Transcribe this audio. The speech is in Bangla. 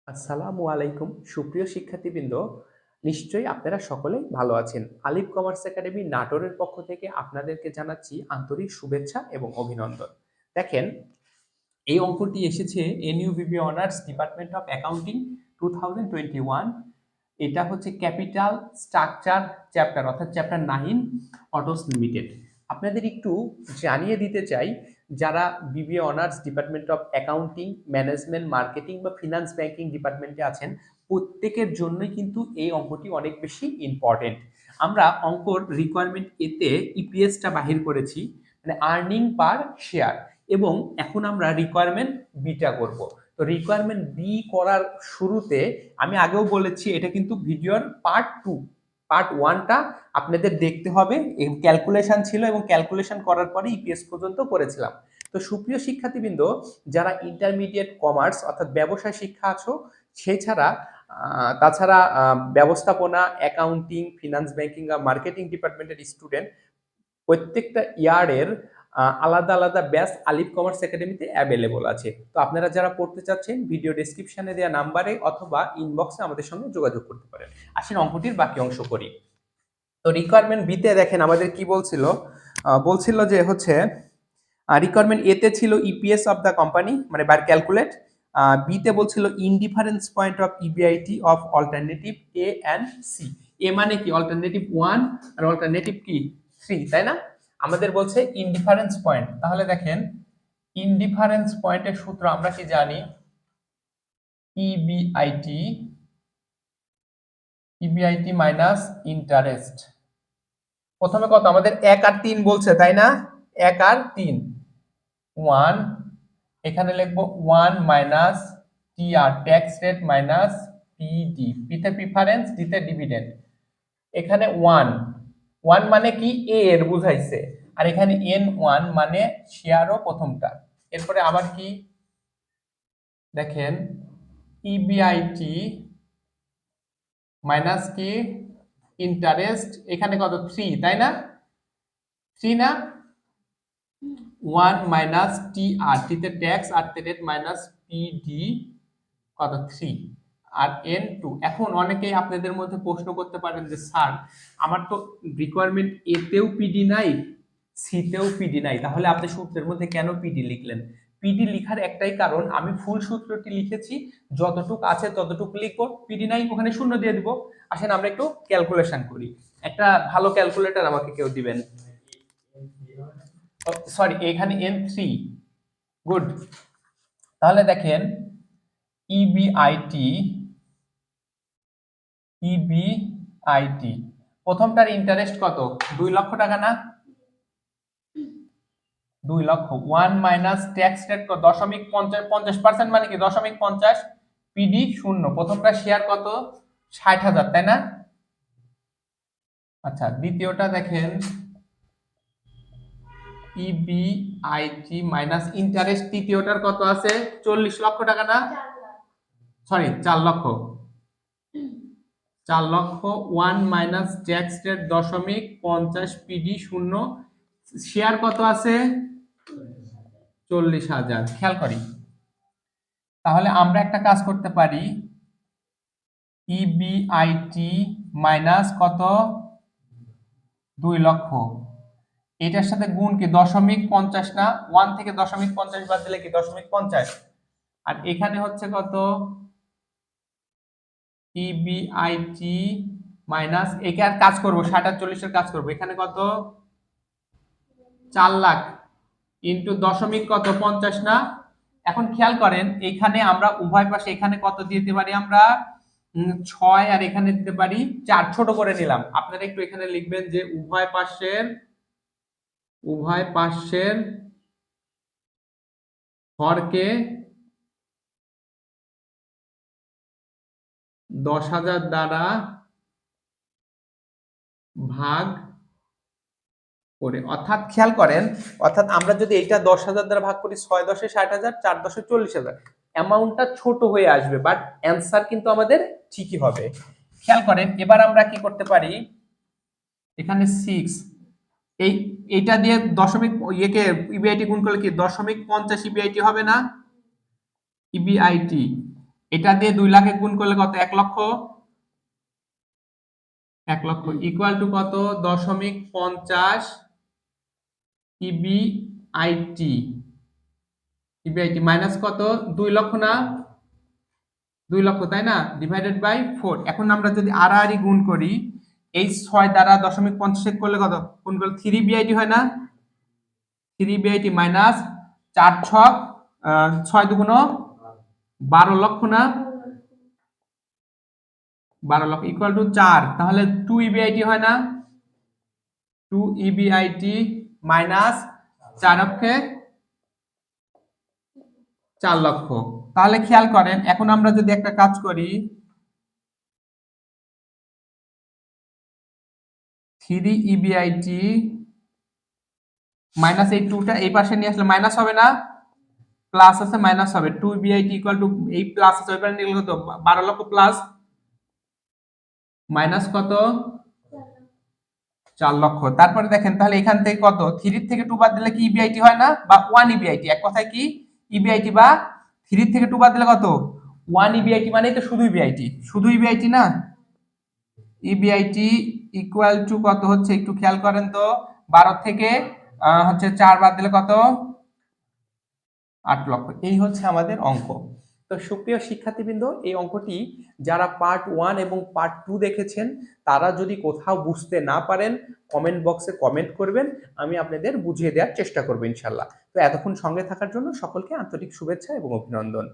আসসালামু আলাইকুম সুপ্রিয় শিক্ষার্থীবৃন্দ, নিশ্চয়ই আপনারা সকলেই ভালো আছেন। আলিফ কমার্স একাডেমি নাটোরের পক্ষ থেকে আপনাদেরকে জানাচ্ছি আন্তরিক শুভেচ্ছা এবং অভিনন্দন। দেখেন, এই অঙ্কটি এসেছে এনইউবিবি অনার্স ডিপার্টমেন্ট অফ অ্যাকাউন্টিং 2021। এটা হচ্ছে ক্যাপিটাল স্ট্রাকচার চ্যাপ্টার অর্থাৎ চ্যাপ্টার 9 অটোস লিমিটেড। আপনাদের একটু জানিয়ে দিতে চাই, যারা BBA honours department of accounting, management, marketing বা ফিনান্স ব্যাংকিং ডিপার্টমেন্টে আছেন, প্রত্যেকের জন্যই কিন্তু এই অঙ্কটি অনেক বেশি ইম্পর্টেন্ট। আমরা অঙ্কর রিকোয়ারমেন্ট এতে ইপিএসটা বাহির করেছি, মানে আর্নিং পার শেয়ার, এবং এখন আমরা রিকোয়ারমেন্ট বিটা করব। তো রিকোয়ারমেন্ট বি করার শুরুতে আমি আগেও বলেছি, এটা কিন্তু ভিডিওর পার্ট 2। পার্ট 1টা আপনাদের দেখতে হবে, ক্যালকুলেশন ছিল এবং ক্যালকুলেশন করার পরে ইপিএস পর্যন্ত করেছিলাম। তো সুপ্রিয় শিক্ষার্থীবৃন্দ, যারা ইন্টারমিডিয়েট কমার্স অর্থাৎ ব্যবসায় শিক্ষা আছো, তাছাড়া ব্যবস্থাপনা, অ্যাকাউন্টিং, ফিনান্স ব্যাংকিং আর মার্কেটিং ডিপার্টমেন্টের স্টুডেন্ট, প্রত্যেকটা ইয়ারের আলাদা আলাদা ব্যাচ আলিফ কমার্স একাডেমিতে অ্যাভেলেবল আছে। তো আপনারা যারা পড়তে চাচ্ছেন, ভিডিও ডেসক্রিপশনে দেওয়া নাম্বারে অথবা ইনবক্সে আমাদের সঙ্গে যোগাযোগ করতে পারেন। আসেন অঙ্কটির বাকি অংশ করি। তো রিকোয়ারমেন্ট বিতে দেখেন আমাদের কি বলছিল, বলছিল যে হচ্ছে রিকোয়ারমেন্ট এতে ছিল ইপিএস অফ দ্য কোম্পানি, মানে বার ক্যালকুলেট। বিতে বলছিল indifference point of EBIT of alternative A and C. A মানে কি অল্টারনেটিভ 1 আর অল্টারনেটিভ কি 3, তাই না? আমাদের বলছে ইনডিফারেন্স পয়েন্ট। তাহলে দেখেন, ইনডিফারেন্স পয়েন্টের সূত্র আমরা কি জানি, ইবিআইটি ইবিআইটি মাইনাস ইন্টারেস্ট। প্রথমে কত আমাদের 1 আর 3 বলছে, তাই না? 1 আর 3, 1, এখানে লিখবো 1 মাইনাস টি আর ট্যাক্স রেট মাইনাস পিডি, পিতে প্রিফারেন্স, ডিতে ডিভিডেন্ড। এখানে 1 1 মানে কি এ এর বুঝাইছে, আর এখানে n1 মানে শেয়ারও প্রথমটা। এরপরে আবার কি দেখেন, ইবিআইটি মাইনাস কি ইন্টারেস্ট, এখানে কত 3, তাই না? 3 না, 1 মাইনাস টি আর, টিতে ট্যাক্স আর তে রেট মাইনাস পিডি, কত 3, আর n2। এখন অনেকেই আপনাদের মধ্যে প্রশ্ন করতে পারেন যে স্যার, আমার তো রিকোয়ারমেন্ট এতেও পিডি নাই, সিতেও পিডি নাই, তাহলে আপনি সূত্রের মধ্যে কেন পিডি লিখলেন? পিডি লিখার একটাই কারণ, আমি ফুল সূত্রটি লিখেছি, যতটুক আছে ততটুক লিখবো, পিডি নাই ওখানে শূন্য দিয়ে দিব। আসেন আমরা একটু ক্যালকুলেশন করি। একটা ভালো ক্যালকুলেটর আমাকে কেউ দিবেন? সরি, এখানে n3, গুড। তাহলে দেখেন, ইবিআইটি ইবিআইটি প্রথমটার ইন্টারেস্ট কত, 2 লক্ষ টাকা না? 2 লক্ষ। 1 মাইনাস ট্যাক্স রেট কত, 50% মানে কি 50, পিডি 0। প্রথমটা শেয়ার কত, 60,000, তাই না? আচ্ছা, দ্বিতীয়টা দেখেন, ইবিআইটি মাইনাস ইন্টারেস্ট, তৃতীয়টার কত আছে, 40 লক্ষ টাকা না? সরি, 4 লক্ষ। 4 লক্ষ। 1 minus tax rate 50, PD 0, share কত আছে, 40,000। খেয়াল করি, তাহলে আমরা একটা কাজ করতে পারি, ইবিআইটি মাইনাস কত, 2 লক্ষ, এটার সাথে গুণ কি 0.50 না? 1 থেকে 0.50 বাদ দিলে কি 0.50, আর এখানে হচ্ছে কত, ইবিআইটি মাইনাস, একে আর কাজ করবো 60 আর 40 এর কাজ করবো, এখানে কত, 4 লাখ ইন্টু দশমিক কত 50 না? এখন খেয়াল করেন, এখানে আমরা উভয় পাশে এখানে কত দিতে পারি আমরা, 6, আর এখানে দিতে পারি 4, ছোট করে নিলাম। আপনারা একটু এখানে লিখবেন যে উভয় পাশের হরকে 10,000 দ্বারা ভাগ করে। অর্থাৎ খেয়াল করেন, অর্থাৎ আমরা যদি এইটা 10,000 দ্বারা ভাগ করি, 6 10 60,000, 4 10 40,000, অ্যামাউন্টটা ছোট হয়ে আসবে, বাট অ্যান্সার কিন্তু আমাদের ঠিকই হবে। খেয়াল করেন, এবার আমরা কি করতে পারি, এখানে 6, এইটা দিয়ে দশমিক ইয়েকে ইবিআইটি গুণ করলে কি 0.50 ইবিআইটি হবে না? ইবিআইটি এটা দিয়ে 2 লাখে গুণ করলে কত? 1 লক্ষ। 1 লক্ষ ইকুয়াল টু কত? 0.50 ইবিআইটি। ইবিআইটি মাইনাস কত? 2 লক্ষ না? 2 লক্ষ, তাই না? Divided by 4। এখন আমরা যদি আড়াআড়ি গুণ করি, এই 6 দ্বারা 0.50 করলে কত? গুণ করলে 3 বিআইটি হয় না? 3 বিআইটি মাইনাস 4 ছক 6 দুগুণ 12 লক্ষ না? 12 লক্ষ ইকুয়াল টু 4। তাহলে 2 ইবিআইটি হয় না? 2 ইবিআইটি মাইনাস 4 অক্ষে 4 লক্ষ। তাহলে খেয়াল করেন, এখন আমরা যদি একটা কাজ করি, 3 ইবিআইটি মাইনাস এই 2টা এই পাশে নিয়ে আসলে মাইনাস হবে না? প্লাস আছে মাইনাস হবে। 2 বিআইটি ইকুয়াল টু এই প্লাস আছে ওই পাশে নিয়ে গেলে কত? 12 লক্ষ প্লাস মাইনাস কত? 4 লক্ষ। তারপরে দেখেন তাহলে এখান থেকে কত? 3 থেকে 2 বাদ দিলে কি ইবিআইটি হয় না? বা 1 ইবিআইটি, এক কথায় কি ইবিআইটি, বা 3 থেকে 2 বাদ দিলে কত? 1 ইবিআইটি, মানেই তো শুধু ইবিআইটি, শুধু ইবিআইটি না? ইবিআইটি ইকুয়াল টু কত হচ্ছে একটু খেয়াল করেন তো। 12 থেকে হচ্ছে 4 বাদ দিলে কত? 8 লক্ষ। এই হচ্ছে আমাদের অঙ্ক। তো সুপ্রিয় শিক্ষার্থীবৃন্দ, এই অঙ্কটি যারা পার্ট 1 এবং পার্ট 2 দেখেছেন, তারা যদি কোথাও বুঝতে না পারেন কমেন্ট বক্সে কমেন্ট করবেন, আমি আপনাদের বুঝিয়ে দেওয়ার চেষ্টা করব ইনশাল্লাহ। তো এতক্ষণ সঙ্গে থাকার জন্য সকলকে আন্তরিক শুভেচ্ছা এবং অভিনন্দন।